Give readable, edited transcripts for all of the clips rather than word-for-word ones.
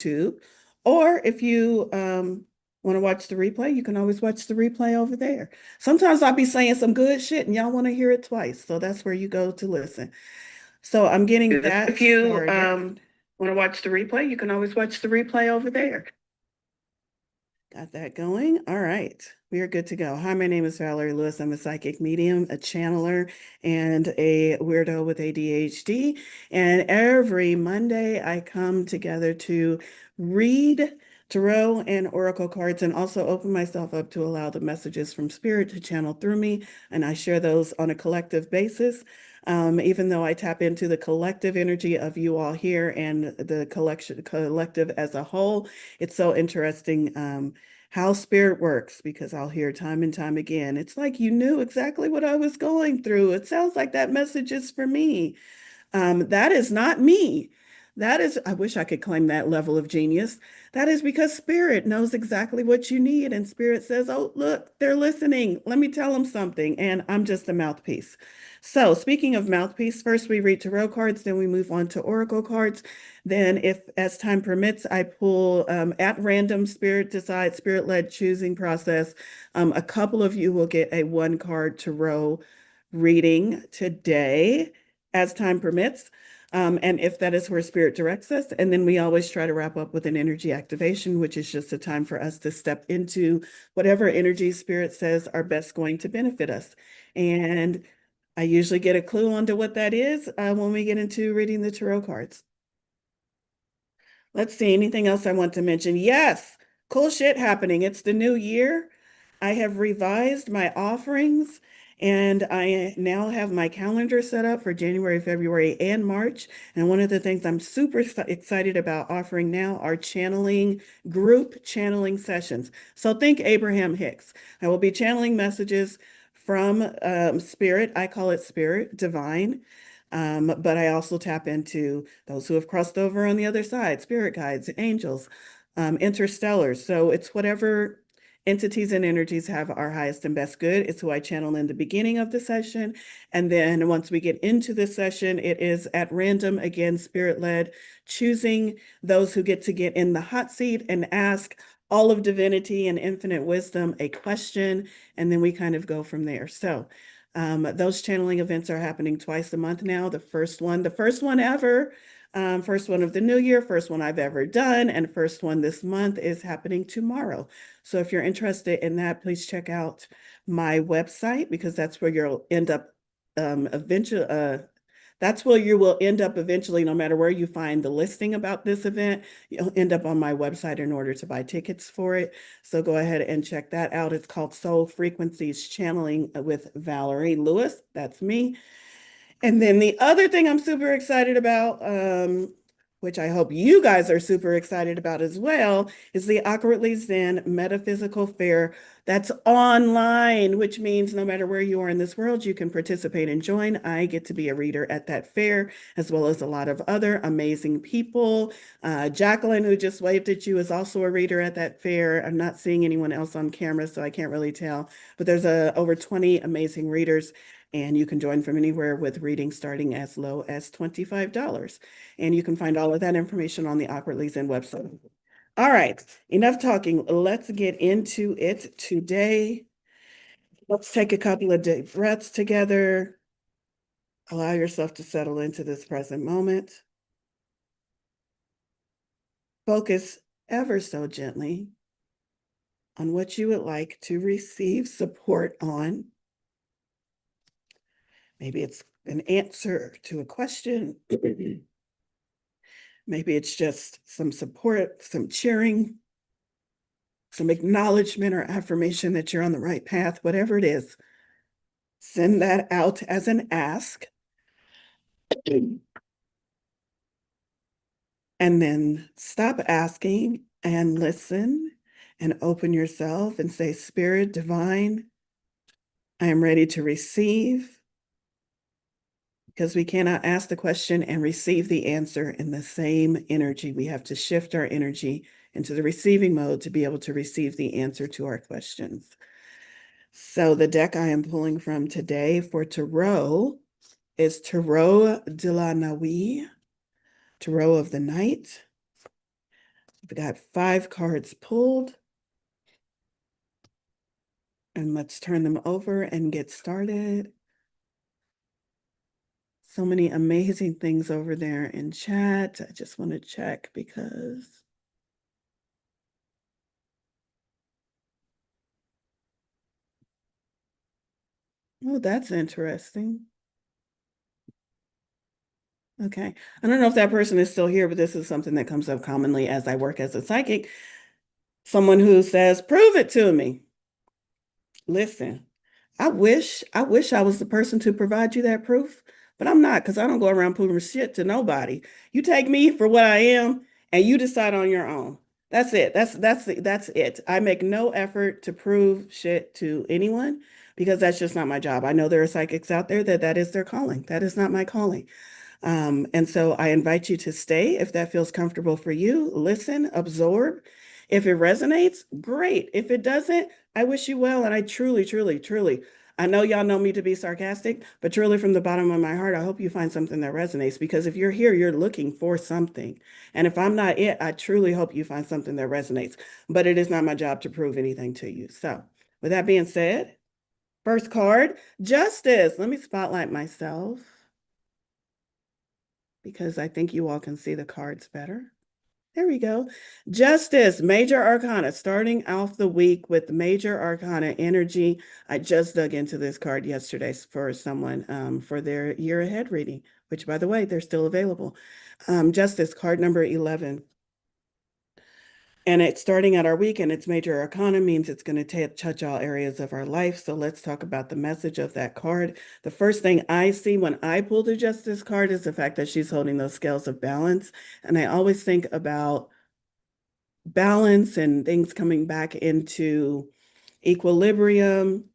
YouTube. Or if you want to watch the replay, you can always watch the replay over there. Sometimes I'll be saying some good shit and y'all want to hear it twice. So that's where you go to listen. So I'm getting that If you started. want to watch the replay, you can always watch the replay over there. Got that going. All right. We are good to go. Hi, my name is Valerie Lewis. I'm a psychic medium, a channeler, and a weirdo with ADHD. And every Monday, I come together to read tarot and oracle cards and also open myself up to allow the messages from spirit to channel through me. And I share those on a collective basis. Even though I tap into the collective energy of you all here and the collective as a whole, it's so interesting how spirit works because I'll hear time and time again, it's like you knew exactly what I was going through. It sounds like that message is for me. That is not me. That is, I wish I could claim that level of genius. That is because Spirit knows exactly what you need. And Spirit says, oh, look, they're listening. Let me tell them something. And I'm just a mouthpiece. So, speaking of mouthpiece, first we read tarot cards, then we move on to oracle cards. Then, if as time permits, I pull at random Spirit decide, Spirit led choosing process. A couple of you will get a one card tarot reading today as time permits. And if that is where spirit directs us. And then we always try to wrap up with an energy activation, which is just a time for us to step into whatever energy spirit says are best going to benefit us. And I usually get a clue onto what that is when we get into reading the tarot cards. Let's see, anything else I want to mention? Yes, cool shit happening. It's the new year. I have revised my offerings and I now have my calendar set up for January, February, and March. And one of the things I'm super excited about offering now are group channeling sessions. So think Abraham Hicks. I will be channeling messages from spirit. I call it spirit, divine. But I also tap into those who have crossed over on the other side, spirit guides, angels, interstellars. So it's whatever entities and energies have our highest and best good. It's who I channel in the beginning of the session. And then once we get into the session, it is at random, again, spirit led, choosing those who get to get in the hot seat and ask all of divinity and infinite wisdom a question. And then we kind of go from there. So those channeling events are happening twice a month now. The first one ever, first one of the new year, first one I've ever done, and first one this month is happening tomorrow. So if you're interested in that, please check out my website because that's where you'll end up eventually. That's where you will end up eventually, no matter where you find the listing about this event, you'll end up on my website in order to buy tickets for it. So go ahead and check that out. It's called Soul Frequencies Channeling with Valorie Lewis. That's me. And then the other thing I'm super excited about, which I hope you guys are super excited about as well, is the Awkwardly Zen Metaphysical Fair that's online, which means no matter where you are in this world, you can participate and join. I get to be a reader at that fair, as well as a lot of other amazing people. Jacqueline, who just waved at you, is also a reader at that fair. I'm not seeing anyone else on camera, so I can't really tell, but there's over 20 amazing readers. And you can join from anywhere with reading starting as low as $25. And you can find all of that information on the Awkwardly Zen website. All right, enough talking. Let's get into it today. Let's take a couple of deep breaths together. Allow yourself to settle into this present moment. Focus ever so gently on what you would like to receive support on. Maybe it's an answer to a question. Maybe it's just some support, some cheering, some acknowledgement or affirmation that you're on the right path, whatever it is. Send that out as an ask. And then stop asking and listen and open yourself and say, Spirit divine, I am ready to receive, because we cannot ask the question and receive the answer in the same energy. We have to shift our energy into the receiving mode to be able to receive the answer to our questions. So the deck I am pulling from today for Tarot is Tarot de la Nuit, Tarot of the Night. I've got 5 cards pulled. And let's turn them over and get started. So many amazing things over there in chat. I just want to check because oh, that's interesting. Okay. I don't know if that person is still here, but this is something that comes up commonly as I work as a psychic. Someone who says, "Prove it to me." Listen, I wish I was the person to provide you that proof, but I'm not because I don't go around proving shit to nobody. You take me for what I am and you decide on your own. That's it. That's it. I make no effort to prove shit to anyone because that's just not my job. I know there are psychics out there that is their calling. That is not my calling. And so I invite you to stay if that feels comfortable for you. Listen, absorb. If it resonates, great. If it doesn't, I wish you well. And I truly, truly, truly, I know y'all know me to be sarcastic, but truly from the bottom of my heart, I hope you find something that resonates because if you're here, you're looking for something. And if I'm not it, I truly hope you find something that resonates. But it is not my job to prove anything to you. So, with that being said, first card, justice. Let me spotlight myself because I think you all can see the cards better. There we go. Justice, Major Arcana, starting off the week with Major Arcana energy. I just dug into this card yesterday for someone for their year ahead reading, which, by the way, they're still available. Justice, card number 11. And it's starting out our week, and it's Major Arcana means it's going to touch all areas of our life. So let's talk about the message of that card. The first thing I see when I pull the Justice card is the fact that she's holding those scales of balance. And I always think about balance and things coming back into equilibrium,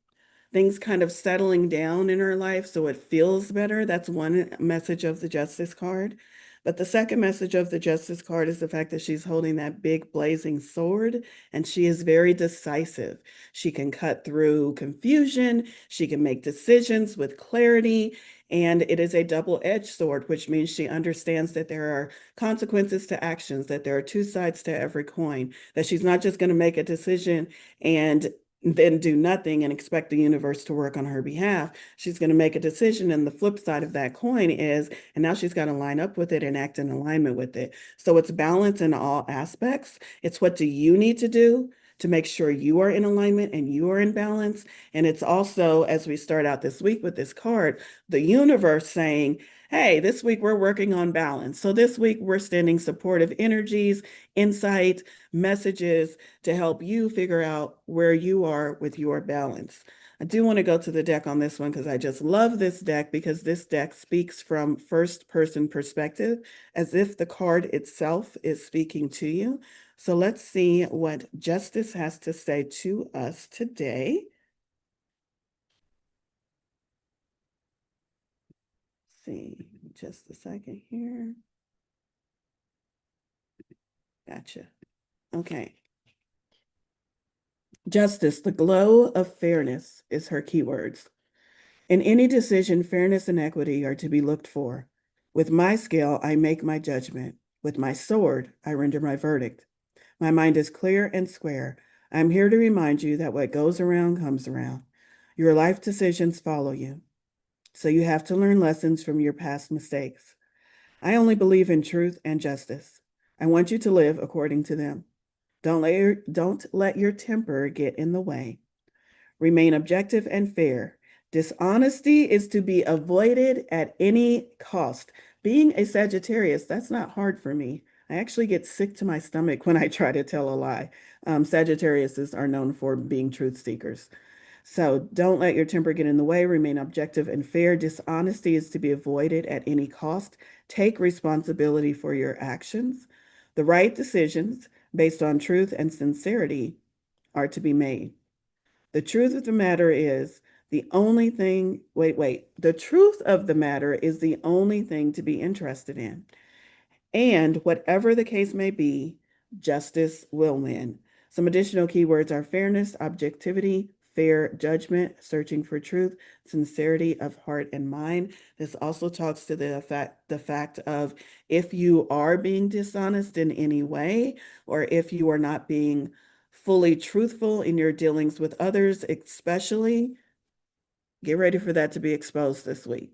things kind of settling down in her life so it feels better. That's one message of the Justice card. But the second message of the Justice card is the fact that she's holding that big blazing sword and she is very decisive. She can cut through confusion, she can make decisions with clarity, and it is a double-edged sword, which means she understands that there are consequences to actions, that there are two sides to every coin, that she's not just going to make a decision and then do nothing and expect the universe to work on her behalf. She's going to make a decision. And the flip side of that coin is, and now she's got to line up with it and act in alignment with it. So it's balance in all aspects. It's what do you need to do to make sure you are in alignment and you are in balance. And it's also, as we start out this week with this card, the universe saying, hey, this week we're working on balance. So this week we're sending supportive energies, insight, messages to help you figure out where you are with your balance. I do want to go to the deck on this one because I just love this deck because this deck speaks from first person perspective as if the card itself is speaking to you. So let's see what Justice has to say to us today. Let's see, just a second here. Gotcha. Okay. Justice, the glow of fairness is her keywords. In any decision, fairness and equity are to be looked for. With my scale, I make my judgment. With my sword, I render my verdict. My mind is clear and square. I am here to remind you that what goes around comes around. Your life decisions follow you. So you have to learn lessons from your past mistakes. I only believe in truth and justice. I want you to live according to them. Don't let your temper get in the way. Remain objective and fair. Dishonesty is to be avoided at any cost. Being a Sagittarius, that's not hard for me. I actually get sick to my stomach when I try to tell a lie. Sagittariuses are known for being truth seekers. So don't let your temper get in the way. Remain objective and fair. Dishonesty is to be avoided at any cost. Take responsibility for your actions. The right decisions based on truth and sincerity are to be made. The truth of the matter is the only thing, wait. The truth of the matter is the only thing to be interested in. And whatever the case may be, justice will win. Some additional keywords are fairness, objectivity, fair judgment, searching for truth, sincerity of heart and mind. This also talks to the fact of if you are being dishonest in any way, or if you are not being fully truthful in your dealings with others, especially, get ready for that to be exposed this week.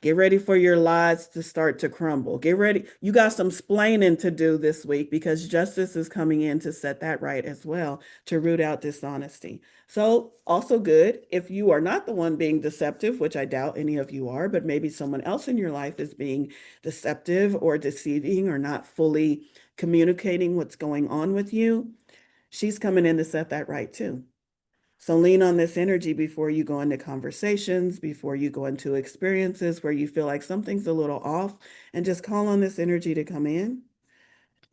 Get ready for your lies to start to crumble. Get ready. You got some splaining to do this week because justice is coming in to set that right as well, to root out dishonesty. So, also good if you are not the one being deceptive, which I doubt any of you are, but maybe someone else in your life is being deceptive or deceiving or not fully communicating what's going on with you. She's coming in to set that right too. So lean on this energy before you go into conversations, before you go into experiences where you feel like something's a little off, and just call on this energy to come in.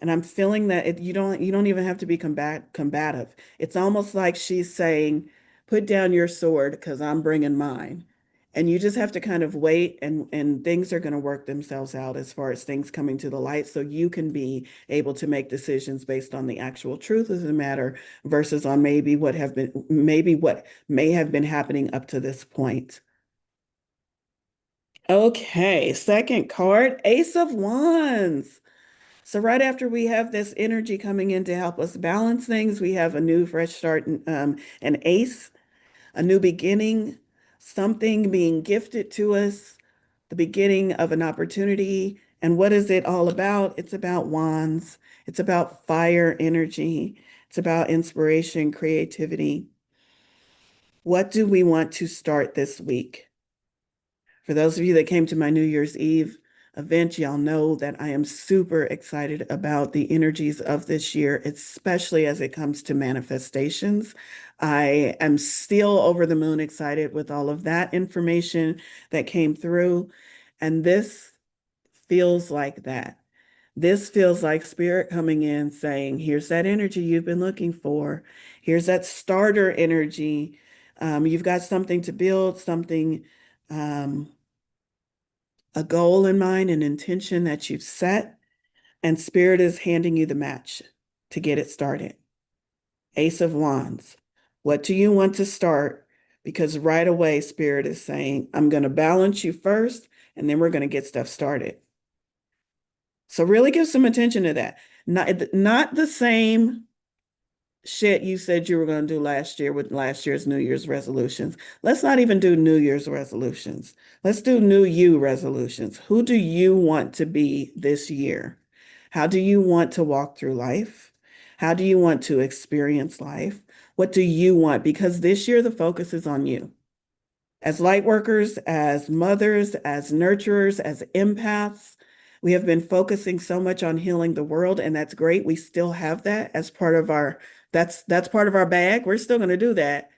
And I'm feeling that you don't even have to be combative. It's almost like she's saying, "Put down your sword because I'm bringing mine." And you just have to kind of wait, and things are going to work themselves out as far as things coming to the light so you can be able to make decisions based on the actual truth of the matter versus on maybe what may have been happening up to this point. Okay, second card, Ace of Wands. So right after we have this energy coming in to help us balance things, we have a new fresh start, an ace, a new beginning, something being gifted to us, the beginning of an opportunity. And what is it all about? It's about wands. It's about fire energy. It's about inspiration, creativity. What do we want to start this week? For those of you that came to my New Year's Eve event, y'all know that I am super excited about the energies of this year, especially as it comes to manifestations. I am still over the moon excited with all of that information that came through. And this feels like that. This feels like spirit coming in saying, here's that energy you've been looking for. Here's that starter energy. You've got something to build, something a goal in mind, an intention that you've set, and Spirit is handing you the match to get it started. Ace of Wands. What do you want to start? Because right away, Spirit is saying, I'm going to balance you first, and then we're going to get stuff started. So really give some attention to that. Not the same shit you said you were going to do last year with last year's New Year's resolutions. Let's not even do New Year's resolutions. Let's do new you resolutions. Who do you want to be this year? How do you want to walk through life? How do you want to experience life? What do you want? Because this year the focus is on you. As light workers, as mothers, as nurturers, as empaths, we have been focusing so much on healing the world, and that's great. We still have that as part of that's part of our bag. We're still going to do that.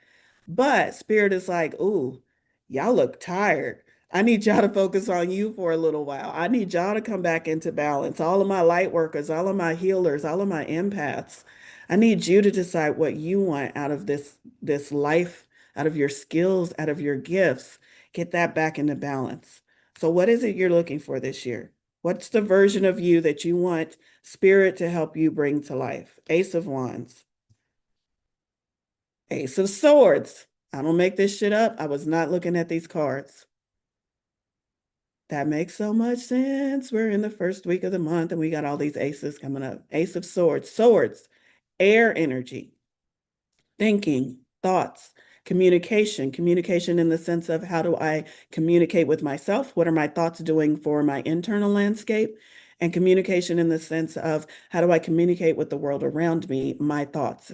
But Spirit is like, ooh, y'all look tired. I need y'all to focus on you for a little while. I need y'all to come back into balance. All of my light workers, all of my healers, all of my empaths. I need you to decide what you want out of this life, out of your skills, out of your gifts. Get that back into balance. So what is it you're looking for this year? What's the version of you that you want Spirit to help you bring to life? Ace of Wands. Ace of Swords. I don't make this shit up. I was not looking at these cards. That makes so much sense. We're in the first week of the month and we got all these aces coming up. Ace of Swords. Swords, air energy, thinking, thoughts, communication in the sense of how do I communicate with myself? What are my thoughts doing for my internal landscape? And communication in the sense of how do I communicate with the world around me, my thoughts,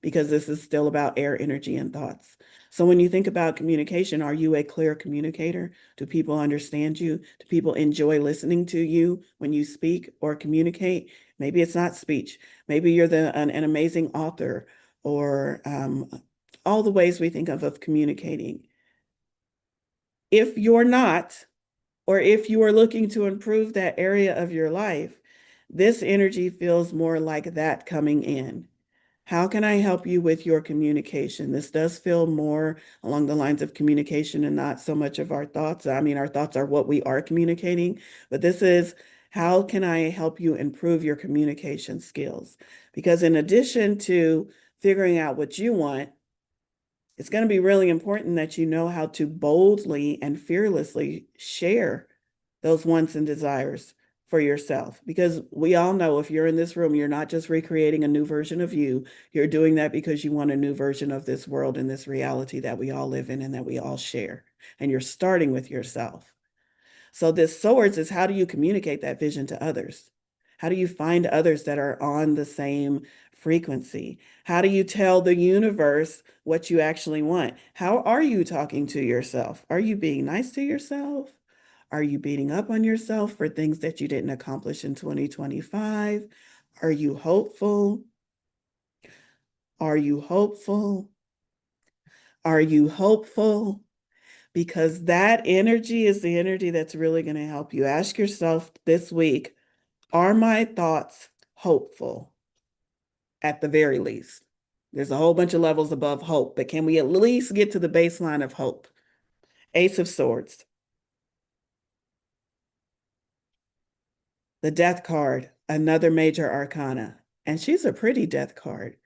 because this is still about air, energy, and thoughts. So when you think about communication, are you a clear communicator? Do people understand you? Do people enjoy listening to you when you speak or communicate? Maybe it's not speech. Maybe you're an amazing author or all the ways we think of communicating. If you're not, or if you are looking to improve that area of your life, this energy feels more like that coming in. How can I help you with your communication? This does feel more along the lines of communication and not so much of our thoughts. I mean, our thoughts are what we are communicating, but this is how can I help you improve your communication skills? Because in addition to figuring out what you want, It's going to be really important that you know how to boldly and fearlessly share those wants and desires for yourself. Because we all know if you're in this room, you're not just recreating a new version of you, you're doing that because you want a new version of this world and this reality that we all live in and that we all share. And you're starting with yourself. So this swords is how do you communicate that vision to others? How do you find others that are on the same frequency? How do you tell the universe what you actually want? How are you talking to yourself? Are you being nice to yourself? Are you beating up on yourself for things that you didn't accomplish in 2025? Are you hopeful? Are you hopeful? Are you hopeful? Because that energy is the energy that's really going to help you. Ask yourself this week, are my thoughts hopeful at the very least? There's a whole bunch of levels above hope, but can we at least get to the baseline of hope? Ace of Swords, the Death card, another major arcana. And she's a pretty death card.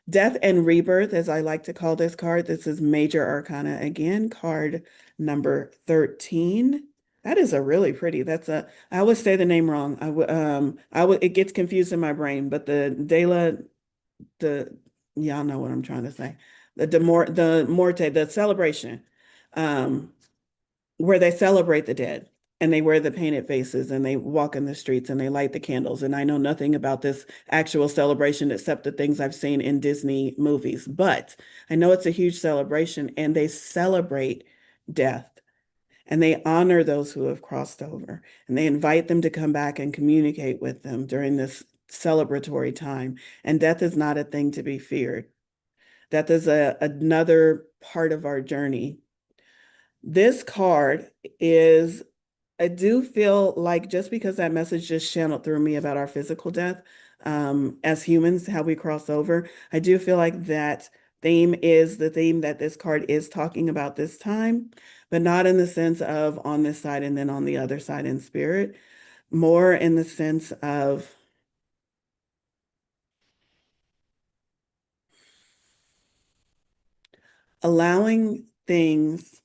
Death and Rebirth, as I like to call this card. This is Major Arcana again, card number 13. That is a really pretty. I always say the name wrong. It gets confused in my brain, but the, y'all know what I'm trying to say. The Morte, the celebration, um, where they celebrate the dead and they wear the painted faces and they walk in the streets and they light the candles. And I know nothing about this actual celebration except the things I've seen in Disney movies, but I know it's a huge celebration and they celebrate death and they honor those who have crossed over and they invite them to come back and communicate with them during this celebratory time. And death is not a thing to be feared. Death is another part of our journey. This card is, I do feel like just because that message just channeled through me about our physical death, as humans, how we cross over, I do feel like that theme is the theme that this card is talking about this time, but not in the sense of on this side and then on the other side in spirit, more in the sense of allowing things.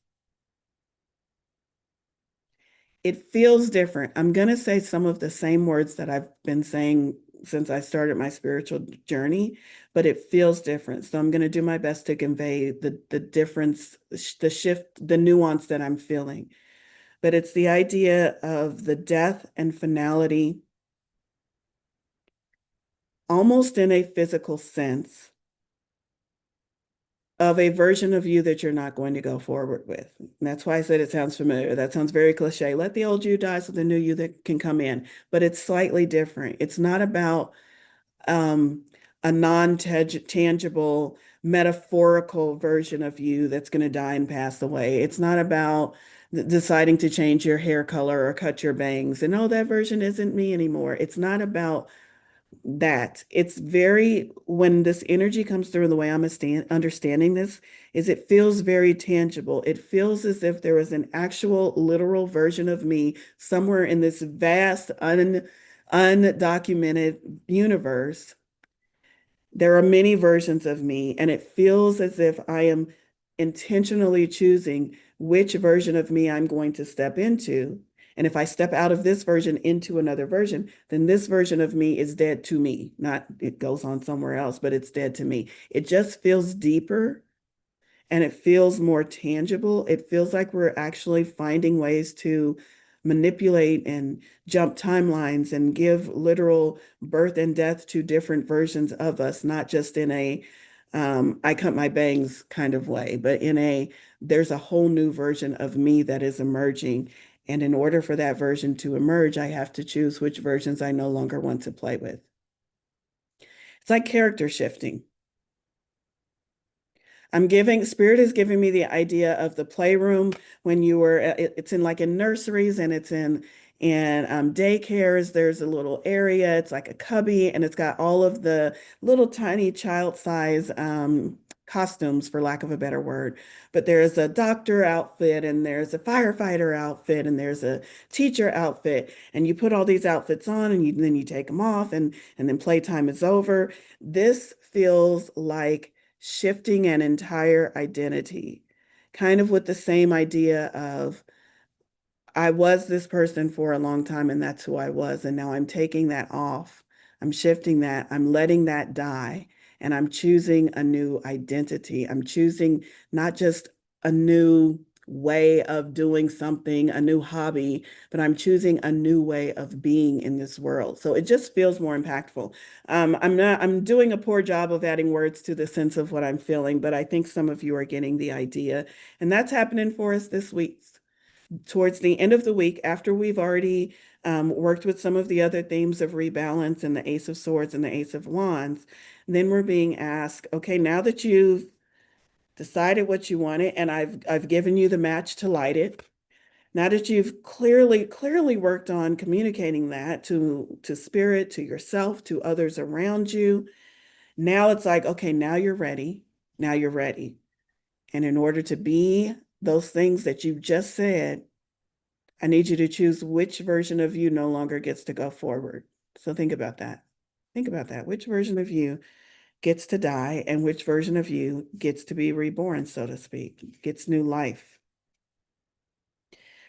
It feels different. I'm going to say some of the same words that I've been saying since I started my spiritual journey, but it feels different. So I'm going to do my best to convey the difference, the shift, the nuance that I'm feeling. But it's the idea of the death and finality, almost in a physical sense, of a version of you that you're not going to go forward with. And that's why I said it sounds familiar. That sounds very cliche. Let the old you die so the new you that can come in. But it's slightly different. It's not about a non-tangible, metaphorical version of you that's going to die and pass away. It's not about deciding to change your hair color or cut your bangs and oh, that version isn't me anymore. It's not about that. It's very, when this energy comes through, the way I'm understanding this is it feels very tangible. It feels as if there is an actual literal version of me somewhere in this vast, undocumented universe. There are many versions of me, and it feels as if I am intentionally choosing which version of me I'm going to step into. And if I step out of this version into another version, then this version of me is dead to me. Not it goes on somewhere else, but it's dead to me. It just feels deeper and it feels more tangible. It feels like we're actually finding ways to manipulate and jump timelines and give literal birth and death to different versions of us, not just in a I cut my bangs kind of way, but in a there's a whole new version of me that is emerging. And in order for that version to emerge, I have to choose which versions I no longer want to play with. It's like character shifting. Spirit is giving me the idea of the playroom when you were, it's in like in nurseries and it's in daycares. There's a little area, it's like a cubby, and it's got all of the little tiny child size costumes, for lack of a better word. But there's a doctor outfit, and there's a firefighter outfit, and there's a teacher outfit. And you put all these outfits on, and then you take them off, and then playtime is over. This feels like shifting an entire identity, kind of with the same idea of I was this person for a long time and that's who I was. And now I'm taking that off. I'm shifting that. I'm letting that die. And I'm choosing a new identity. I'm choosing not just a new way of doing something, a new hobby, but I'm choosing a new way of being in this world. So it just feels more impactful. I'm doing a poor job of adding words to the sense of what I'm feeling, but I think some of you are getting the idea. And that's happening for us this week towards the end of the week, after we've already worked with some of the other themes of rebalance and the Ace of Swords and the Ace of Wands, then we're being asked, okay, now that you've decided what you wanted and I've given you the match to light it, now that you've clearly worked on communicating that to spirit, to yourself, to others around you, now it's like, okay, now you're ready. Now you're ready. And in order to be those things that you just said, I need you to choose which version of you no longer gets to go forward. So think about that. Think about that. Which version of you gets to die and which version of you gets to be reborn, so to speak, gets new life.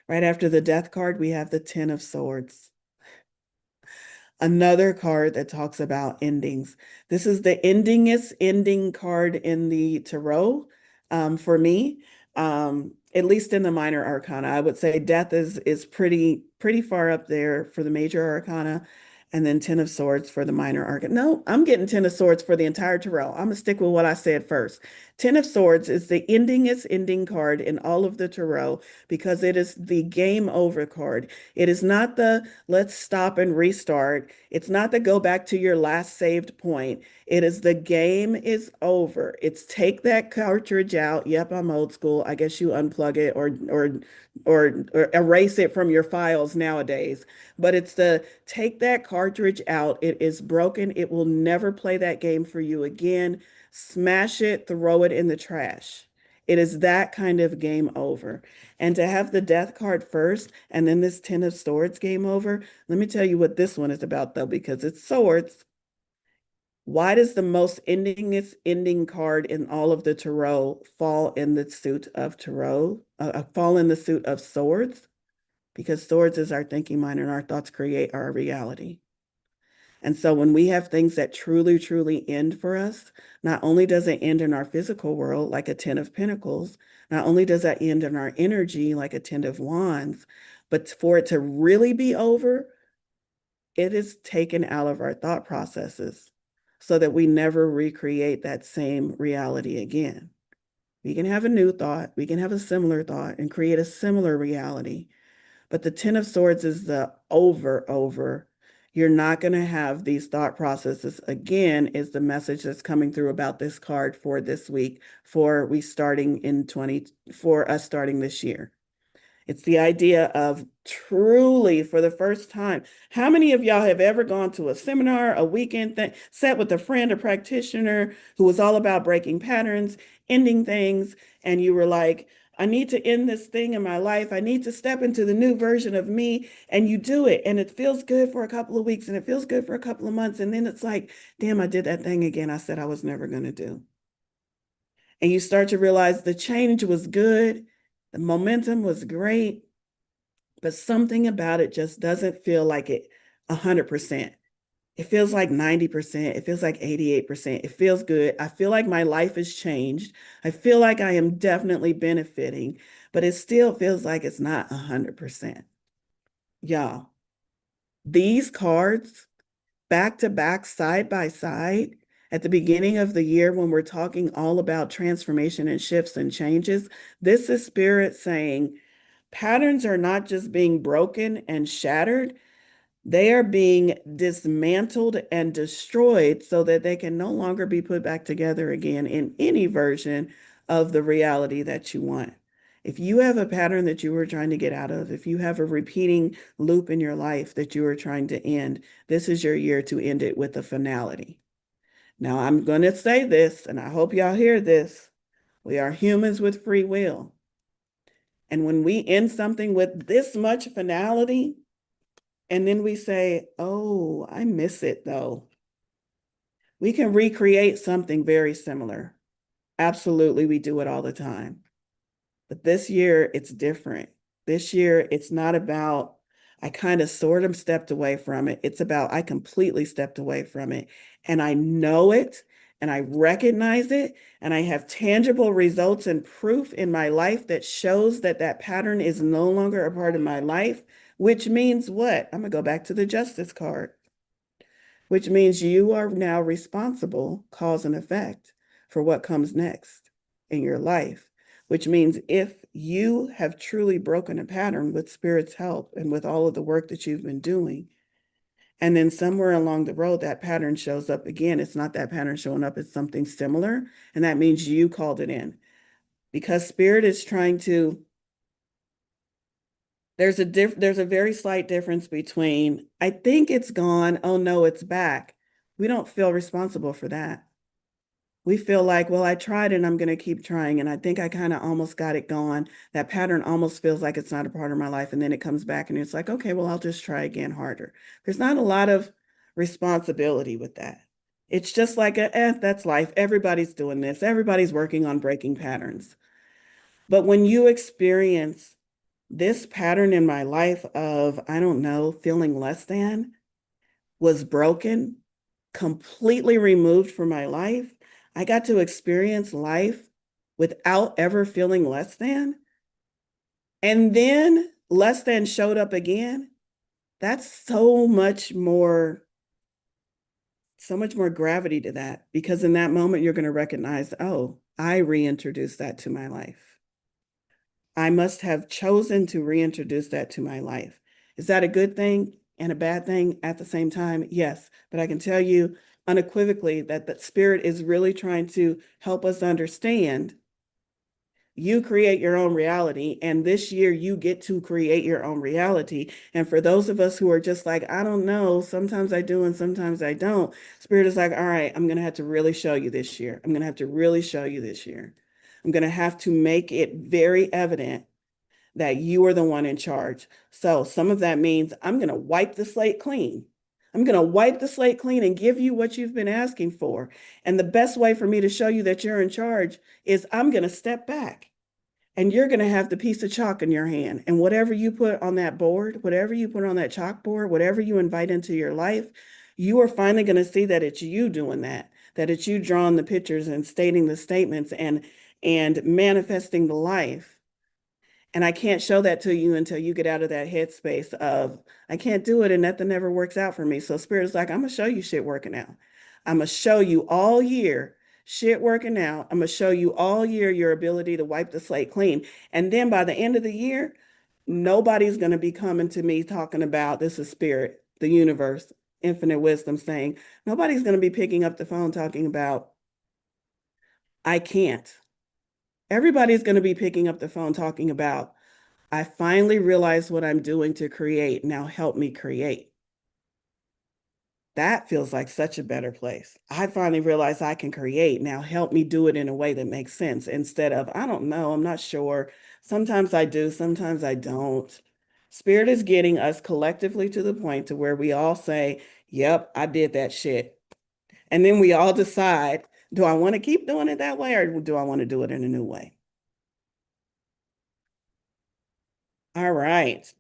Right after the death card, we have the 10 of Swords. Another card that talks about endings. This is the endingest ending card in the tarot for me, at least in the minor arcana. I would say death is pretty far up there for the major arcana, and then 10 of Swords for the minor arcana. No, I'm getting 10 of Swords for the entire tarot. I'm gonna stick with what I said first. 10 of Swords is the endingest ending card in all of the tarot because it is the game over card. It is not the let's stop and restart. It's not the go back to your last saved point. It is the game is over. It's take that cartridge out. Yep, I'm old school. I guess you unplug it or erase it from your files nowadays. But it's the take that cartridge out. It is broken. It will never play that game for you again. Smash it, throw it in the trash. It is that kind of game over. And to have the death card first and then this 10 of Swords game over, let me tell you what this one is about, though, because it's swords. Why does the most endingest ending card in all of the tarot fall in the suit of tarot, fall in the suit of swords? Because swords is our thinking mind and our thoughts create our reality. And so when we have things that truly end for us, not only does it end in our physical world, like a 10 of Pentacles, not only does that end in our energy, like a 10 of Wands, but for it to really be over, it is taken out of our thought processes so that we never recreate that same reality again. We can have a new thought, we can have a similar thought and create a similar reality. But the 10 of Swords is the over. You're not going to have these thought processes again, is the message that's coming through about this card for this week, for us starting this year. It's the idea of truly for the first time. How many of y'all have ever gone to a seminar, a weekend thing, sat with a friend, a practitioner who was all about breaking patterns, ending things, and you were like, I need to end this thing in my life. I need to step into the new version of me. And you do it. And it feels good for a couple of weeks and it feels good for a couple of months. And then it's like, damn, I did that thing again I said I was never going to do. And you start to realize the change was good. The momentum was great, but something about it just doesn't feel like it 100%. It feels like 90%. It feels like 88%. It feels good. I feel like my life has changed. I feel like I am definitely benefiting, but it still feels like it's not 100%. Y'all, these cards back to back, side by side, at the beginning of the year when we're talking all about transformation and shifts and changes, this is spirit saying patterns are not just being broken and shattered, they are being dismantled and destroyed so that they can no longer be put back together again in any version of the reality that you want. If you have a pattern that you were trying to get out of, if you have a repeating loop in your life that you are trying to end, this is your year to end it with a finality. Now, I'm going to say this, and I hope y'all hear this. We are humans with free will. And when we end something with this much finality, and then we say, oh, I miss it though, we can recreate something very similar. Absolutely, we do it all the time. But this year, it's different. This year, it's not about, I kind of sort of stepped away from it. It's about, I completely stepped away from it. And I know it and I recognize it. And I have tangible results and proof in my life that shows that that pattern is no longer a part of my life, which means what? I'm going to go back to the justice card, which means you are now responsible, cause and effect, for what comes next in your life. Which means if you have truly broken a pattern with Spirit's help and with all of the work that you've been doing, and then somewhere along the road, that pattern shows up again, it's not that pattern showing up, it's something similar. And that means you called it in because Spirit is trying to. There's a very slight difference between, I think it's gone, oh no, it's back. We don't feel responsible for that. We feel like, well, I tried and I'm going to keep trying. And I think I kind of almost got it gone. That pattern almost feels like it's not a part of my life. And then it comes back and it's like, okay, well, I'll just try again harder. There's not a lot of responsibility with that. It's just like, that's life. Everybody's doing this. Everybody's working on breaking patterns. But when you experience this pattern in my life of, I don't know, feeling less than was broken, completely removed from my life. I got to experience life without ever feeling less than. And then less than showed up again. That's so much more gravity to that because in that moment you're going to recognize, oh, I reintroduced that to my life. I must have chosen to reintroduce that to my life. Is that a good thing and a bad thing at the same time? Yes, but I can tell you unequivocally that the Spirit is really trying to help us understand you create your own reality. And this year you get to create your own reality. And for those of us who are just like, I don't know, sometimes I do and sometimes I don't, Spirit is like, all right, I'm going to have to really show you this year. I'm going to have to really show you this year. I'm going to have to make it very evident that you are the one in charge. So some of that means I'm going to wipe the slate clean. I'm going to wipe the slate clean and give you what you've been asking for. And the best way for me to show you that you're in charge is I'm going to step back and you're going to have the piece of chalk in your hand. And whatever you put on that board, whatever you put on that chalkboard, whatever you invite into your life, you are finally going to see that it's you doing that it's you drawing the pictures and stating the statements and manifesting the life. And I can't show that to you until you get out of that headspace of, I can't do it and nothing ever works out for me. So Spirit's like, I'm going to show you shit working out. I'm going to show you all year shit working out. I'm going to show you all year your ability to wipe the slate clean. And then by the end of the year, nobody's going to be coming to me talking about, this is Spirit, the universe, infinite wisdom saying, nobody's going to be picking up the phone talking about, I can't. Everybody's going to be picking up the phone talking about, I finally realized what I'm doing to create. Now help me create. That feels like such a better place. I finally realized I can create. Now help me do it in a way that makes sense instead of, I don't know, I'm not sure. Sometimes I do, sometimes I don't. Spirit is getting us collectively to the point to where we all say, yep, I did that shit. And then we all decide, do I want to keep doing it that way or do I want to do it in a new way? All right.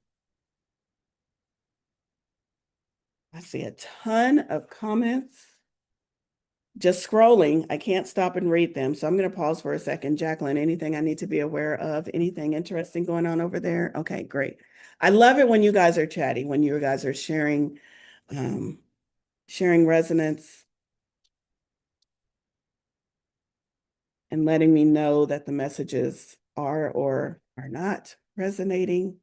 I see a ton of comments. Just scrolling, I can't stop and read them. So I'm going to pause for a second. Jacqueline, anything I need to be aware of? Anything interesting going on over there? Okay, great. I love it when you guys are chatty, when you guys are um, sharing resonance and letting me know that the messages are or are not resonating.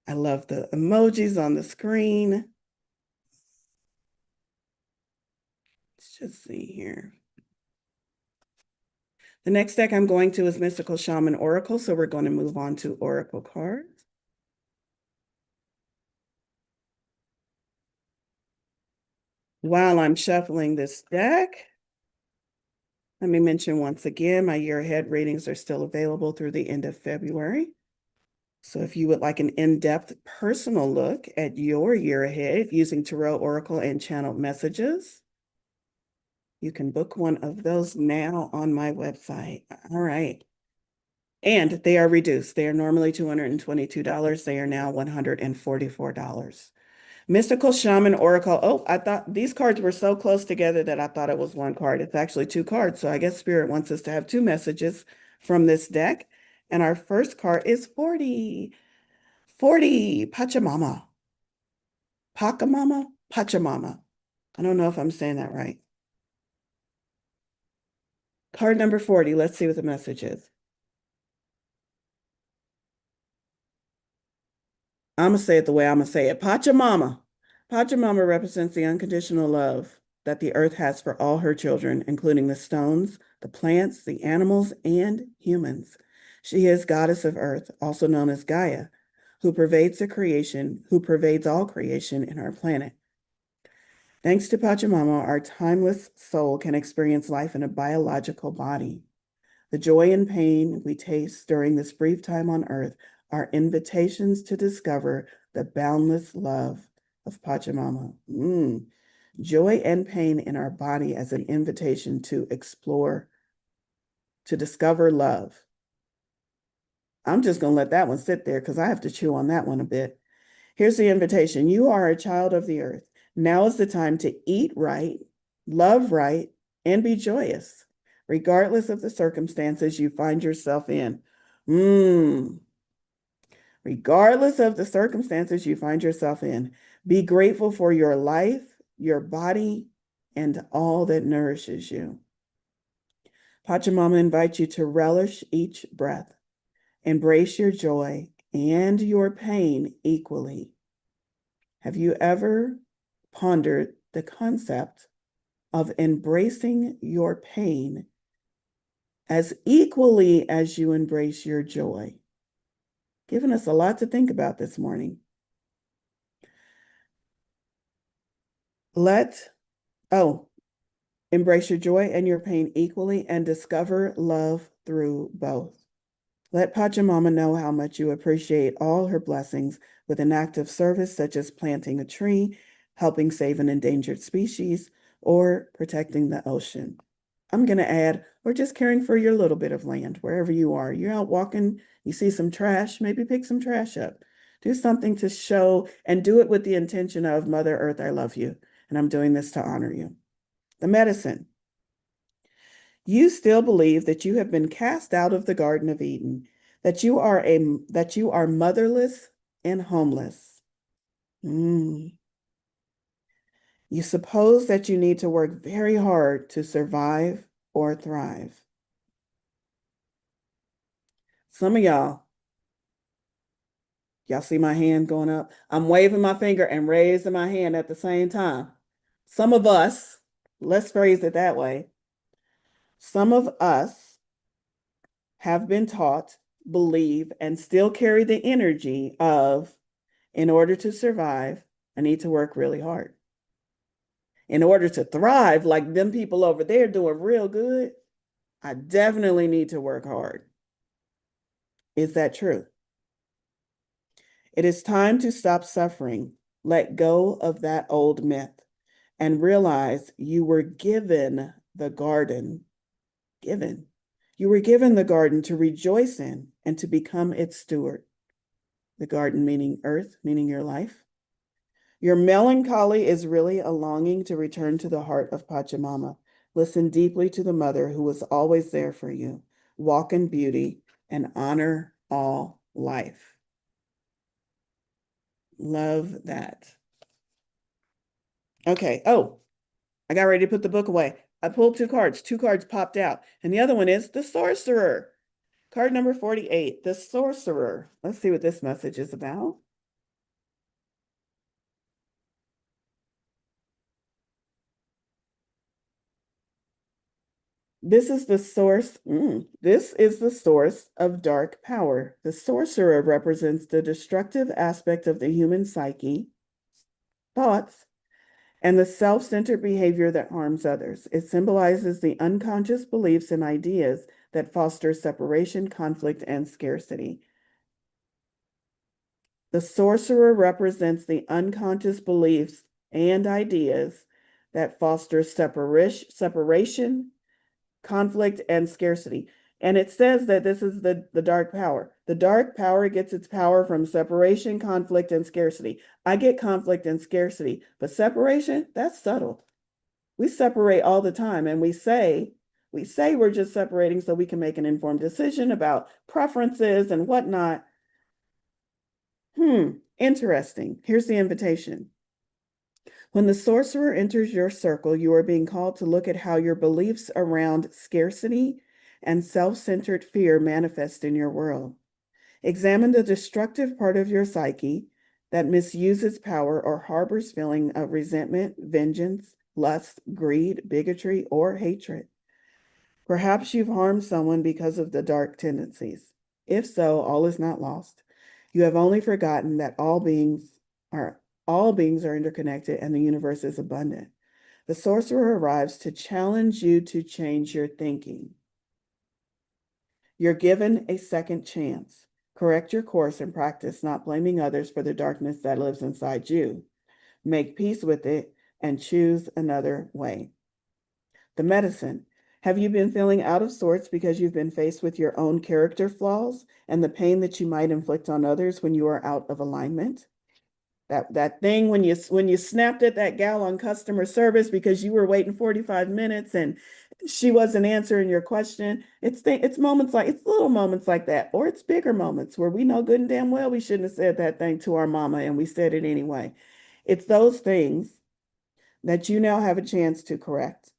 I love the emojis on the screen. Let's just see here. The next deck I'm going to is Mystical Shaman Oracle, so we're going to move on to Oracle cards. While I'm shuffling this deck, let me mention once again, my year ahead readings are still available through the end of February. So if you would like an in-depth personal look at your year ahead using Tarot, Oracle, and channeled messages, You can book one of those now on my website. All right. And they are reduced. They are normally $222. They are now $144. Mystical Shaman Oracle. Oh, I thought these cards were so close together that I thought it was one card. It's actually two cards. So I guess Spirit wants us to have two messages from this deck. And our first card is 40. 40, Pachamama. Pachamama? Pachamama. I don't know if I'm saying that right. Card number 40. Let's see what the message is. I'm going to say it the way I'm going to say it. Pachamama. Pachamama represents the unconditional love that the earth has for all her children, including the stones, the plants, the animals, and humans. She is goddess of earth, also known as Gaia, who pervades all creation in our planet. Thanks to Pachamama, our timeless soul can experience life in a biological body. The joy and pain we taste during this brief time on earth are invitations to discover the boundless love of Pachamama. Joy and pain in our body as an invitation to explore, to discover love. I'm just going to let that one sit there because I have to chew on that one a bit. Here's the invitation. You are a child of the earth. Now is the time to eat right, love right, and be joyous, regardless of the circumstances you find yourself in. Regardless of the circumstances you find yourself in, be grateful for your life, your body, and all that nourishes you. Pachamama invites you to relish each breath, embrace your joy and your pain equally. Have you ever pondered the concept of embracing your pain as equally as you embrace your joy? Giving us a lot to think about this morning. Embrace your joy and your pain equally and discover love through both. Let Pachamama know how much you appreciate all her blessings with an act of service such as planting a tree, helping save an endangered species, or protecting the ocean. I'm going to add, or just caring for your little bit of land, wherever you are. You're out walking, you see some trash, maybe pick some trash up. Do something to show and do it with the intention of Mother Earth, I love you, and I'm doing this to honor you. The medicine. You still believe that you have been cast out of the Garden of Eden, that you are motherless and homeless. You suppose that you need to work very hard to survive or thrive. Some of y'all see my hand going up? I'm waving my finger and raising my hand at the same time. Some of us, let's phrase it that way. Some of us have been taught, believe, and still carry the energy of, in order to survive, I need to work really hard. In order to thrive, like them people over there doing real good, I definitely need to work hard. Is that true? It is time to stop suffering, let go of that old myth, and realize you were given the garden. You were given the garden to rejoice in and to become its steward. The garden meaning earth, meaning your life. Your melancholy is really a longing to return to the heart of Pachamama. Listen deeply to the mother who was always there for you. Walk in beauty and honor all life. Love that. Okay. Oh, I got ready to put the book away. I pulled two cards. Two cards popped out. And the other one is the Sorcerer. Card number 48, the Sorcerer. Let's see what this message is about. This is the source. This is the source of dark power. The Sorcerer represents the destructive aspect of the human psyche, thoughts, and the self-centered behavior that harms others. It symbolizes the unconscious beliefs and ideas that foster separation, conflict, and scarcity. The Sorcerer represents the unconscious beliefs and ideas that fosters separation, conflict, and scarcity. And it says that this is the dark power. The dark power gets its power from separation, conflict, and scarcity. I get conflict and scarcity, but separation, that's subtle. We separate all the time, and we say we're just separating so we can make an informed decision about preferences and whatnot. Interesting. Here's the invitation. When the sorcerer enters your circle, you are being called to look at how your beliefs around scarcity and self-centered fear manifest in your world. Examine the destructive part of your psyche that misuses power or harbors feeling of resentment, vengeance, lust, greed, bigotry, or hatred. Perhaps you've harmed someone because of the dark tendencies. If so, all is not lost. You have only forgotten that all beings are interconnected and the universe is abundant. The sorcerer arrives to challenge you to change your thinking. You're given a second chance. Correct your course and practice not blaming others for the darkness that lives inside you. Make peace with it and choose another way. The medicine. Have you been feeling out of sorts because you've been faced with your own character flaws and the pain that you might inflict on others when you are out of alignment? That thing when you snapped at that gal on customer service because you were waiting 45 minutes and she wasn't answering your question. It's moments like it's little moments like that, or it's bigger moments where we know good and damn well we shouldn't have said that thing to our mama and we said it anyway. It's those things that you now have a chance to correct.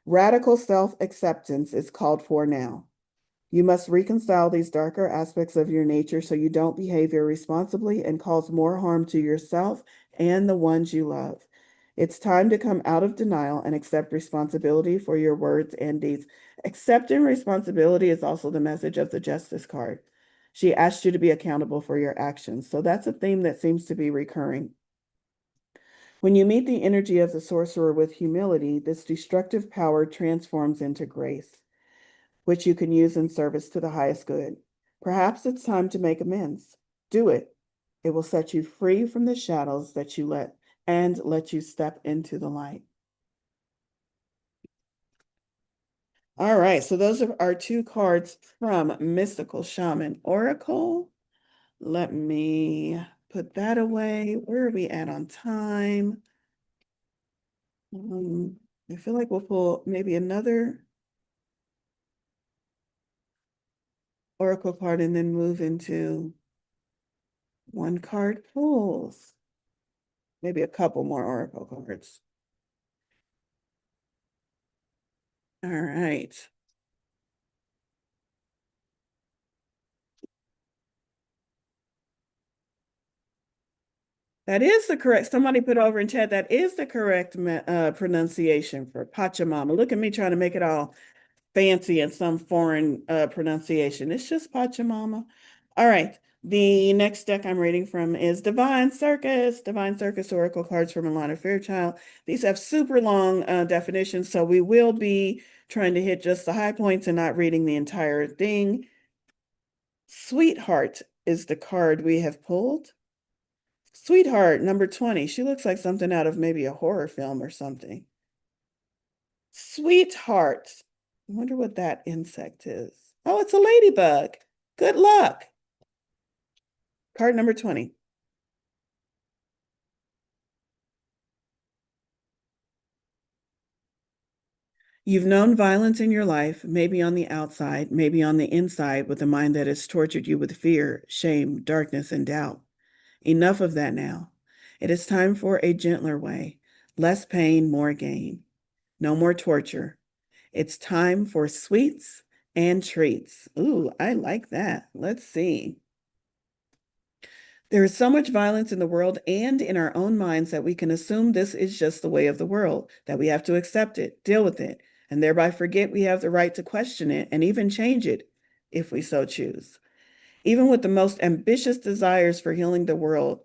Radical self-acceptance is called for now. You must reconcile these darker aspects of your nature so you don't behave irresponsibly and cause more harm to yourself and the ones you love. It's time to come out of denial and accept responsibility for your words and deeds. Accepting responsibility is also the message of the Justice card. She asked you to be accountable for your actions. So that's a theme that seems to be recurring. When you meet the energy of the sorcerer with humility, this destructive power transforms into grace, which you can use in service to the highest good. Perhaps it's time to make amends. Do it. It will set you free from the shadows that you let you step into the light. All right, so those are our two cards from Mystical Shaman Oracle. Let me put that away. Where are we at on time? I feel like we'll pull maybe another Oracle card and then move into one card pulls. Maybe a couple more Oracle cards. All right. That is the correct, somebody put over in chat, that is the correct pronunciation for Pachamama. Look at me trying to make it all fancy and some foreign pronunciation. It's just Pachamama. All right. The next deck I'm reading from is Divine Circus. Divine Circus Oracle cards from Alana Fairchild. These have super long definitions, so we will be trying to hit just the high points and not reading the entire thing. Sweetheart is the card we have pulled. Sweetheart, number 20. She looks like something out of maybe a horror film or something. Sweetheart. I wonder what that insect is. Oh, it's a ladybug. Good luck. Card number 20. You've known violence in your life, maybe on the outside, maybe on the inside, with a mind that has tortured you with fear, shame, darkness, and doubt. Enough of that now. It is time for a gentler way. Less pain, more gain. No more torture. It's time for sweets and treats. Ooh, I like that. Let's see. There is so much violence in the world and in our own minds that we can assume this is just the way of the world, that we have to accept it, deal with it, and thereby forget we have the right to question it and even change it if we so choose. Even with the most ambitious desires for healing the world,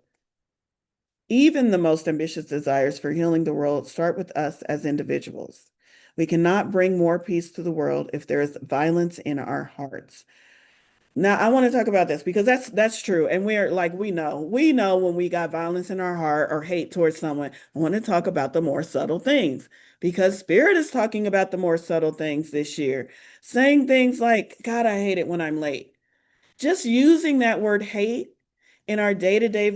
even the most ambitious desires for healing the world start with us as individuals. We cannot bring more peace to the world if there is violence in our hearts. Now I want to talk about this because that's true. And we're like, we know when we got violence in our heart or hate towards someone. I want to talk about the more subtle things because Spirit is talking about the more subtle things this year, saying things like, God, I hate it when I'm late. Just using that word hate in our day-to-day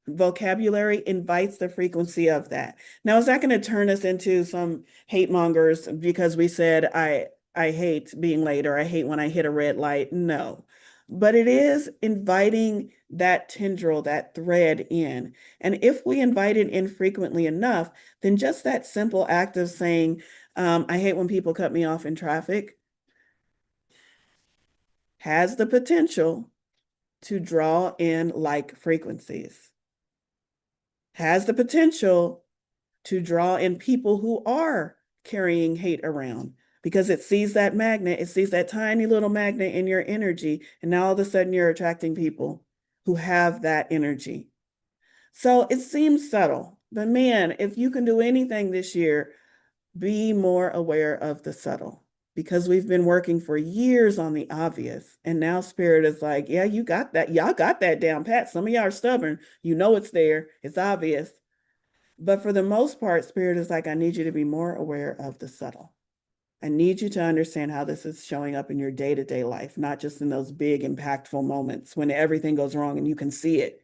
vocabulary invites the frequency of that. Now, is that going to turn us into some hate mongers because we said I hate being late or I hate when I hit a red light? No. But it is inviting that tendril, that thread in. And if we invite it in frequently enough, then just that simple act of saying, I hate when people cut me off in traffic has the potential to draw in like frequencies, has the potential to draw in people who are carrying hate around because it sees that magnet, it sees that tiny little magnet in your energy, and now all of a sudden you're attracting people who have that energy. So it seems subtle, but man, if you can do anything this year, be more aware of the subtle because we've been working for years on the obvious. And now Spirit is like, yeah, you got that. Y'all got that down pat. Some of y'all are stubborn. You know it's there, it's obvious. But for the most part, Spirit is like, I need you to be more aware of the subtle. I need you to understand how this is showing up in your day to day life, not just in those big, impactful moments when everything goes wrong and you can see it,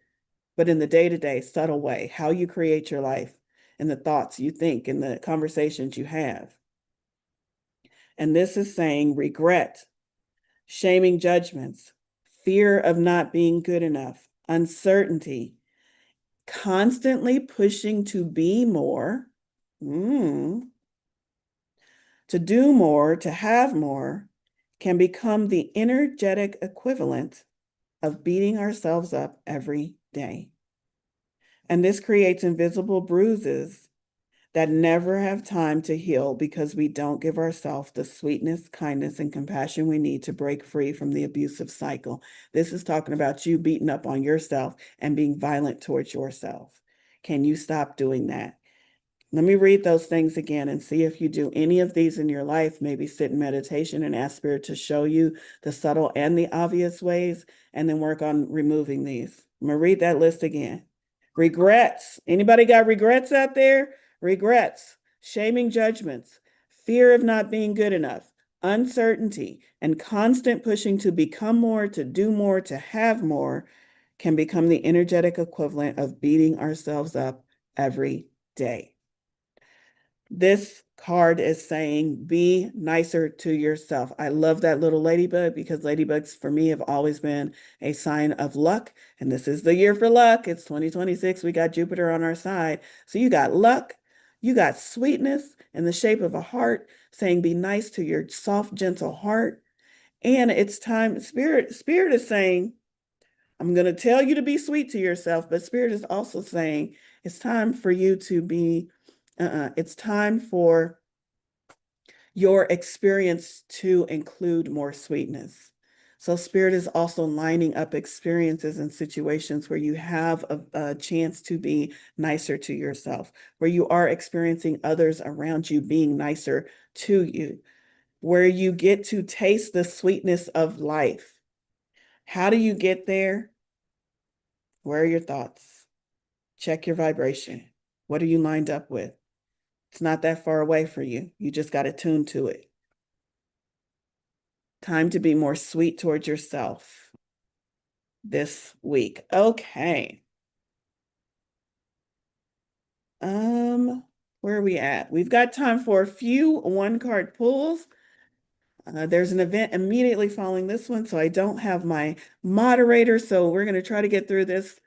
but in the day to day, subtle way, how you create your life and the thoughts you think and the conversations you have. And this is saying regret, shaming judgments, fear of not being good enough, uncertainty, constantly pushing to be more, to do more, to have more, can become the energetic equivalent of beating ourselves up every day. And this creates invisible bruises that never have time to heal because we don't give ourselves the sweetness, kindness, and compassion we need to break free from the abusive cycle. This is talking about you beating up on yourself and being violent towards yourself. Can you stop doing that? Let me read those things again and see if you do any of these in your life. Maybe sit in meditation and ask Spirit to show you the subtle and the obvious ways, and then work on removing these. I'm going to read that list again. Regrets. Anybody got regrets out there? Regrets, shaming judgments, fear of not being good enough, uncertainty, and constant pushing to become more, to do more, to have more can become the energetic equivalent of beating ourselves up every day. This card is saying be nicer to yourself. I love that little ladybug because ladybugs for me have always been a sign of luck. And this is the year for luck. It's 2026. We got Jupiter on our side. So you got luck, you got sweetness in the shape of a heart, saying be nice to your soft, gentle heart. And it's time, Spirit is saying, I'm going to tell you to be sweet to yourself, but Spirit is also saying it's time for you to be, it's time for your experience to include more sweetness. So Spirit is also lining up experiences and situations where you have a chance to be nicer to yourself, where you are experiencing others around you being nicer to you, where you get to taste the sweetness of life. How do you get there? Where are your thoughts? Check your vibration. What are you lined up with? It's not that far away for you. You just got to tune to it. Time to be more sweet towards yourself this week. Okay. Where are we at? We've got time for a few one-card pulls. There's an event immediately following this one, so I don't have my moderator, so we're going to try to get through this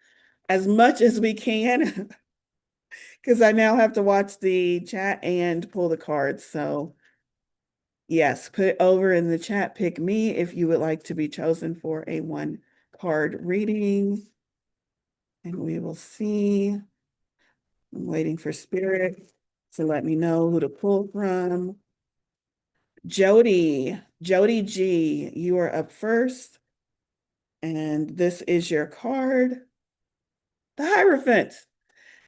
as much as we can because I now have to watch the chat and pull the cards. So yes, put it over in the chat. Pick me if you would like to be chosen for a one card reading. And we will see. I'm waiting for Spirit to let me know who to pull from. Jody G, you are up first. And this is your card. The Hierophant.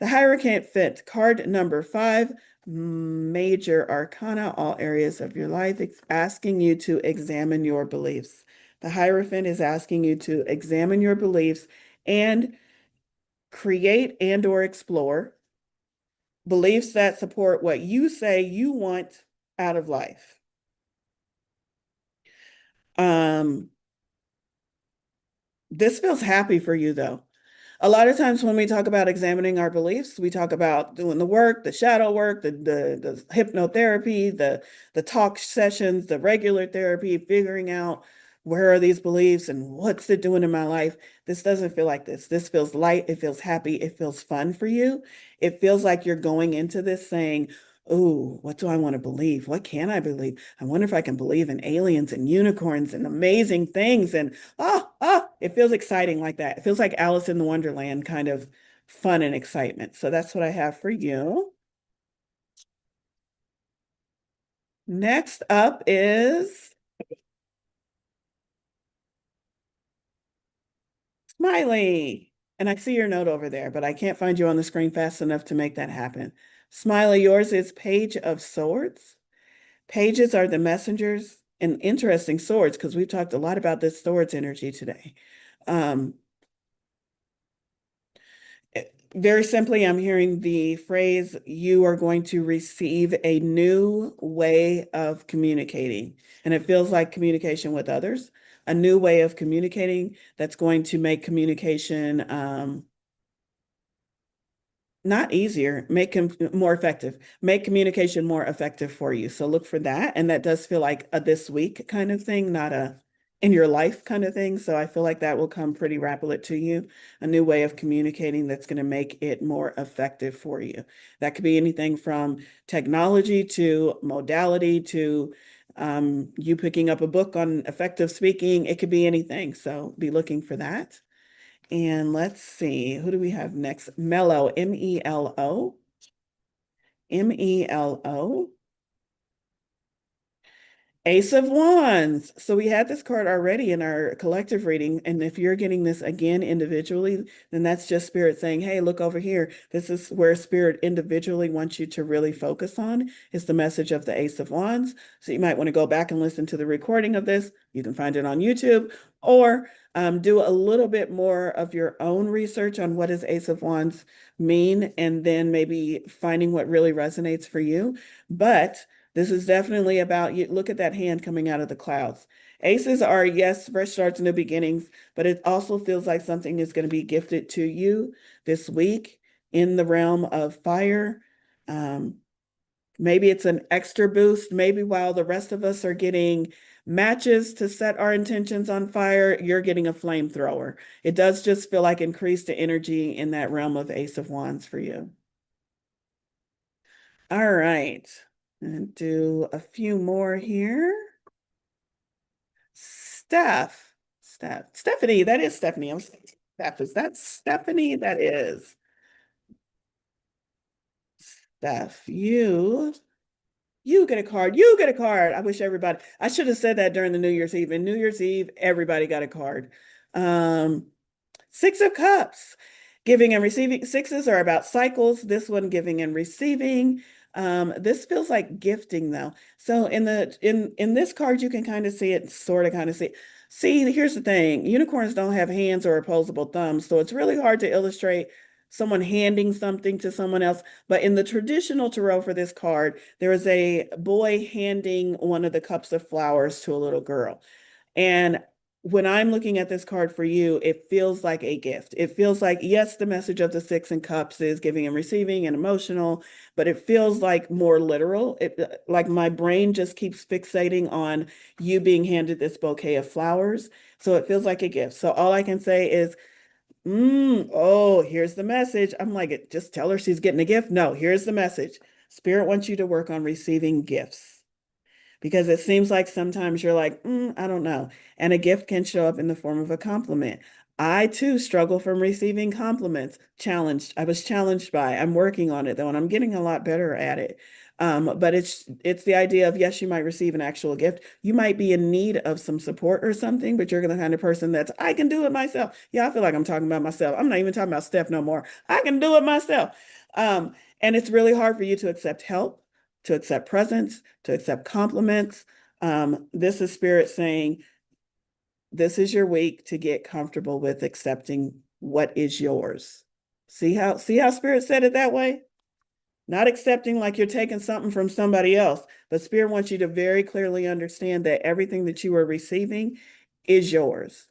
The Hierophant, card number 5, major arcana, all areas of your life. It's asking you to examine your beliefs. The Hierophant is asking you to examine your beliefs and create and or explore beliefs that support what you say you want out of life. Um, this feels happy for you though. A lot of times when we talk about examining our beliefs, we talk about doing the work, the shadow work, the hypnotherapy, the talk sessions, the regular therapy, figuring out where are these beliefs and what's it doing in my life. This doesn't feel like this. This feels light, it feels happy, it feels fun for you. It feels like you're going into this saying, "Oh, what do I want to believe? What can I believe? I wonder if I can believe in aliens and unicorns and amazing things and it feels exciting like that. It feels like Alice in the Wonderland kind of fun and excitement. So that's what I have for you. Next up is Smiley. And I see your note over there, but I can't find you on the screen fast enough to make that happen. Smiley, yours is Page of Swords. Pages are the messengers and interesting swords because we've talked a lot about this swords energy today. Um, Very simply, I'm hearing the phrase, you are going to receive a new way of communicating. And it feels like communication with others, a new way of communicating that's going to make communication not easier, make more effective, make communication more effective for you. So look for that. And that does feel like a this week kind of thing, not a in your life kind of thing. So I feel like that will come pretty rapidly to you, a new way of communicating that's going to make it more effective for you. That could be anything from technology to modality to you picking up a book on effective speaking. It could be anything. So be looking for that. And let's see, who do we have next? Mellow, M-E-L-O. M-E-L-O. Ace of Wands. So we had this card already in our collective reading. And if you're getting this again individually, then that's just Spirit saying, hey, look over here. This is where Spirit individually wants you to really focus on is the message of the Ace of Wands. So you might want to go back and listen to the recording of this. You can find it on YouTube or do a little bit more of your own research on what does Ace of Wands mean, and then maybe finding what really resonates for you. But this is definitely about you. Look at that hand coming out of the clouds. Aces are, yes, fresh starts, new beginnings, but it also feels like something is going to be gifted to you this week in the realm of fire. Um, Maybe it's an extra boost. Maybe while the rest of us are getting matches to set our intentions on fire, you're getting a flamethrower. It does just feel like increase the energy in that realm of Ace of Wands for you. All right. And do a few more here. Stephanie, that is Stephanie. I'm saying Steph. Is that Stephanie? That is Steph. You get a card. You get a card. I wish everybody, I should have said that during the New Year's Eve. And New Year's Eve, everybody got a card. Um, Six of Cups, giving and receiving. Sixes are about cycles. This one, giving and receiving. This feels like gifting though. So in this card, you can kind of see it, sort of kind of see. See, here's the thing. Unicorns don't have hands or opposable thumbs, so it's really hard to illustrate someone handing something to someone else. But in the traditional tarot for this card, there is a boy handing one of the cups of flowers to a little girl. And when I'm looking at this card for you, it feels like a gift. It feels like, yes, the message of the Six in Cups is giving and receiving and emotional, but it feels like more literal. It like my brain just keeps fixating on you being handed this bouquet of flowers. So it feels like a gift. So all I can say is, oh, here's the message. I'm like, just tell her she's getting a gift. No, here's the message. Spirit wants you to work on receiving gifts because it seems like sometimes you're like, I don't know. And a gift can show up in the form of a compliment. I too struggle from receiving compliments. Challenged. I was challenged by. I'm working on it though, and I'm getting a lot better at it. But it's the idea of yes, you might receive an actual gift. You might be in need of some support or something, but you're the kind of person that's I can do it myself. Yeah, I feel like I'm talking about myself. I'm not even talking about Steph no more. I can do it myself. And it's really hard for you to accept help, to accept presence, to accept compliments. This is spirit saying, this is your week to get comfortable with accepting what is yours. See how Spirit said it that way? Not accepting like you're taking something from somebody else, but Spirit wants you to very clearly understand that everything that you are receiving is yours.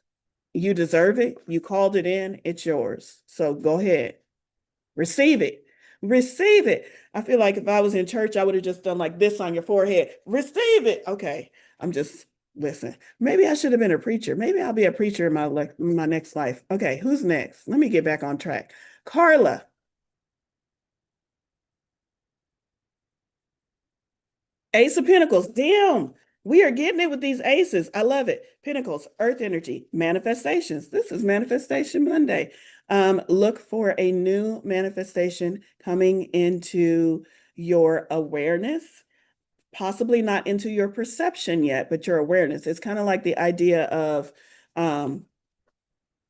You deserve it. You called it in. It's yours. So go ahead. Receive it. Receive it. I feel like if I was in church, I would have just done like this on your forehead. Receive it. Okay. I'm just listen. Maybe I should have been a preacher. Maybe I'll be a preacher in my next life. Okay, who's next? Let me get back on track. Carla. Ace of Pentacles. Damn. We are getting it with these aces. I love it. Pentacles, earth energy, manifestations. This is Manifestation Monday. Look for a new manifestation coming into your awareness, possibly not into your perception yet, but your awareness. It's kind of like the idea of um,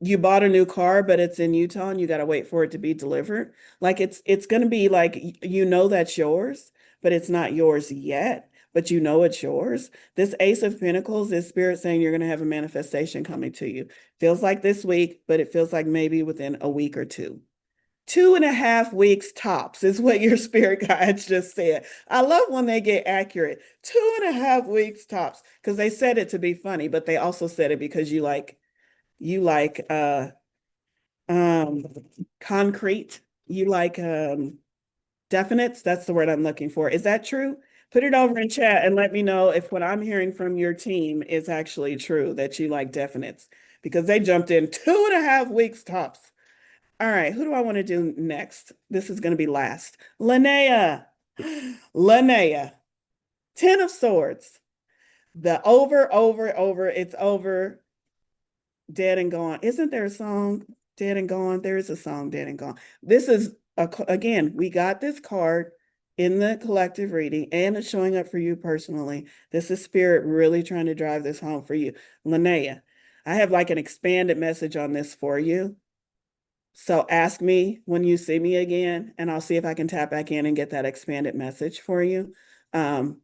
you bought a new car, but it's in Utah and you got to wait for it to be delivered. Like it's going to be like you know that's yours, but it's not yours yet, but you know it's yours. This Ace of Pentacles is Spirit saying you're going to have a manifestation coming to you. Feels like this week, but it feels like maybe within a week or two. 2.5 weeks tops is what your spirit guides just said. I love when they get accurate. 2.5 weeks tops, because they said it to be funny, but they also said it because you like um concrete, you like definites. That's the word I'm looking for. Is that true? Put it over in chat and let me know if what I'm hearing from your team is actually true, that you like definites, because they jumped in 2.5 weeks tops. All right, who do I want to do next? This is going to be last. Linnea. Linnea. Ten of Swords. The over, it's over, dead and gone. Isn't there a song, Dead and Gone? There is a song, Dead and Gone. This is, again, we got this card in the collective reading and it's showing up for you personally. This is Spirit really trying to drive this home for you. Linnea, I have like an expanded message on this for you. So ask me when you see me again, and I'll see if I can tap back in and get that expanded message for you. Um,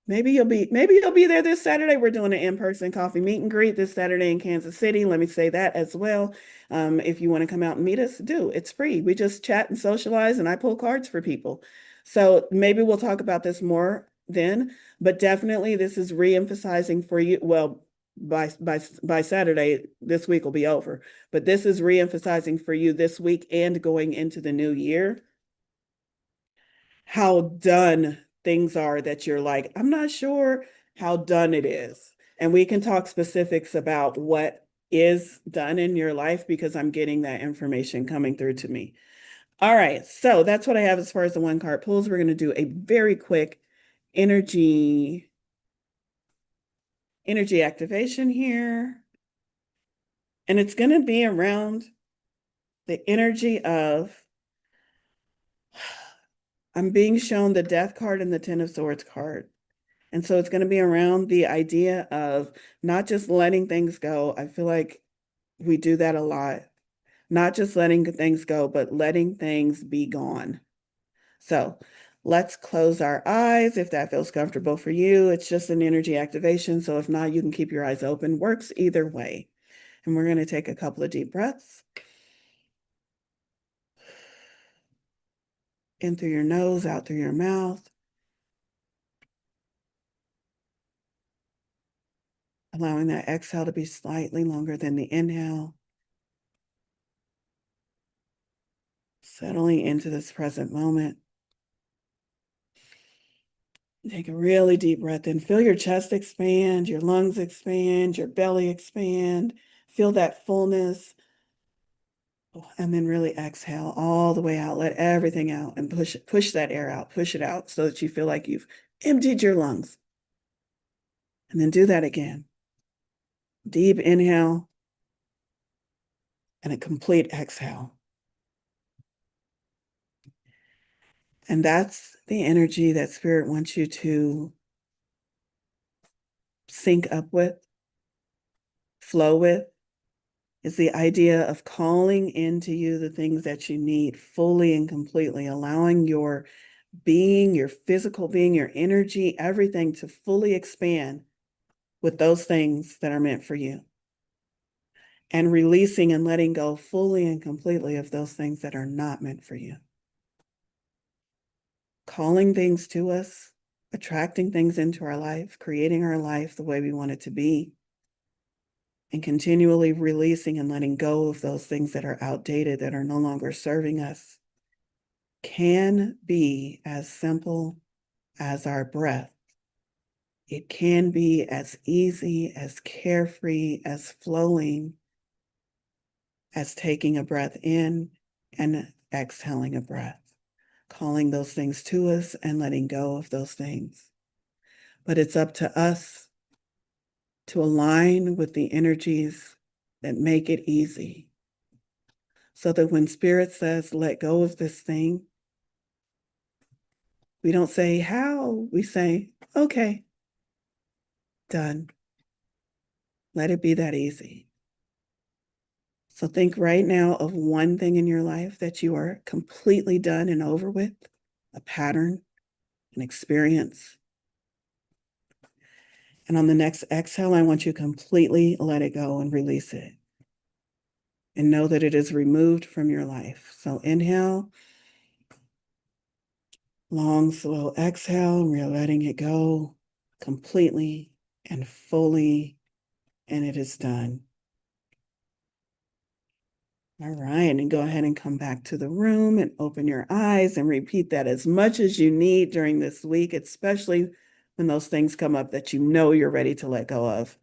maybe you'll be there this Saturday. We're doing an in-person coffee meet and greet this Saturday in Kansas City. Let me say that as well. If you want to come out and meet us, do. It's free. We just chat and socialize, and I pull cards for people. So maybe we'll talk about this more then, but definitely this is re-emphasizing for you. Well, by Saturday, this week will be over. But this is re-emphasizing for you this week and going into the new year how done things are that you're like, I'm not sure how done it is. And we can talk specifics about what is done in your life because I'm getting that information coming through to me. All right, so that's what I have as far as the one card pulls. We're going to do a very quick energy activation here. And it's going to be around the energy of, I'm being shown the Death card and the Ten of Swords card. And so it's going to be around the idea of not just letting things go. I feel like we do that a lot. Not just letting things go, but letting things be gone. So let's close our eyes if that feels comfortable for you. It's just an energy activation. So if not, you can keep your eyes open. Works either way. And we're going to take a couple of deep breaths. In through your nose, out through your mouth. Allowing that exhale to be slightly longer than the inhale. Settling into this present moment. Take a really deep breath in. Feel your chest expand, your lungs expand, your belly expand. Feel that fullness. And then really exhale all the way out. Let everything out and push that air out. Push it out so that you feel like you've emptied your lungs. And then do that again. Deep inhale and a complete exhale. And that's the energy that Spirit wants you to sync up with, flow with. Is the idea of calling into you the things that you need fully and completely, allowing your being, your physical being, your energy, everything to fully expand with those things that are meant for you. and releasing and letting go fully and completely of those things that are not meant for you. Calling things to us, attracting things into our life, creating our life the way we want it to be, and continually releasing and letting go of those things that are outdated, that are no longer serving us, can be as simple as our breath. It can be as easy, as carefree, as flowing as taking a breath in and exhaling a breath, calling those things to us and letting go of those things. But it's up to us to align with the energies that make it easy, so that when Spirit says, let go of this thing, we don't say how, we say, okay, done. Let it be that easy. So think right now of one thing in your life that you are completely done and over with, a pattern, an experience. And on the next exhale, I want you to completely let it go and release it. And know that it is removed from your life. So inhale, long, slow exhale, and we're letting it go completely and fully, and it is done. All right, and go ahead and come back to the room and open your eyes and repeat that as much as you need during this week, especially when those things come up that you know you're ready to let go of.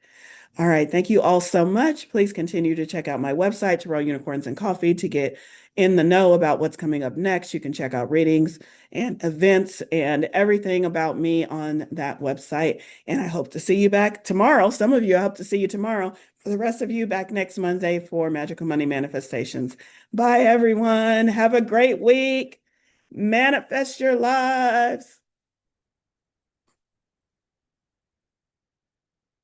All right, thank you all so much. Please continue to check out my website, Terrell Unicorns and Coffee, to get in the know about what's coming up next. You can check out readings and events and everything about me on that website. And I hope to see you back tomorrow. Some of you, I hope to see you tomorrow. For the rest of you, back next Monday for Magical Money Manifestations. Bye, everyone. Have a great week. Manifest your lives.